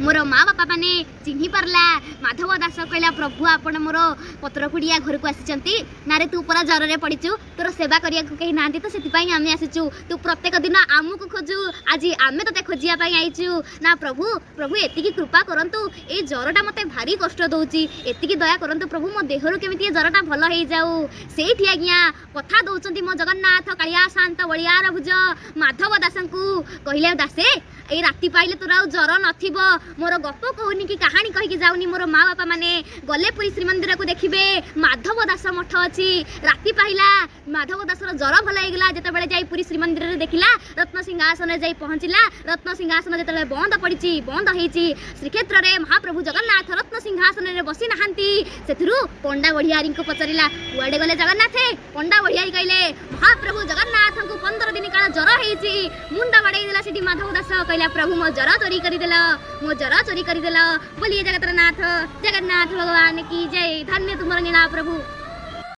मोर माँ बापा मैंने चिन्ह पारला माधव दास कहला प्रभु आपण मोर पत्रकुड़िया घर को आसी ना रे तू पूरा ज्वर में पड़ीचु तोर सेवा करने कहीं ना तो से आम आसीचु तू प्रत्येक दिन आमको खोजु आज आम ते खोजापी आईचु ना प्रभु प्रभु एति कृपा करतु ये ज्वरटा मत भारी कष्ट दौची एति दया करतु प्रभु मो देहरु केमी ज्वरटा भल हो जाऊ से आज्ञा कथा दौरान मो जगन्नाथ कालिया शांत बलियार भुज माधव दास को कहले दासे ये राति पाइले तोर आ ज्वर नथिबो मोर गप कहूनी कि कहानी कहीकि जाऊनी मोर माँ बापा माने गले पुरी श्रीमंदिर को देखिबे माधव दास मठ अच्छी राति पाइला माधव दासर ज्वर भल होगा जिते जाई पुरी श्रीमंदिर में देखला रत्न सिंहासन जाई पहुँचला रत्न सिंहासन जिते बंद पड़ी बंद होती श्रीक्षेत्र में महाप्रभु जगन्नाथ रत्न सिंहासन में बसी नहांती से पंडा बढ़ियारी को पचारा कुआडे गले जगन्नाथ पंडा बढ़ियारी कहले महाप्रभु जगन्नाथ को 15 दिन काल ज्वर होती मुंड बाड़ेदेला से माधव दास कहला प्रभु मो ज्वर चोरी करदेल मो ज्वर चोरी करदेल बोलिए जगतनाथ जगन्नाथ भगवान की जय धन्य तुम लीला प्रभु।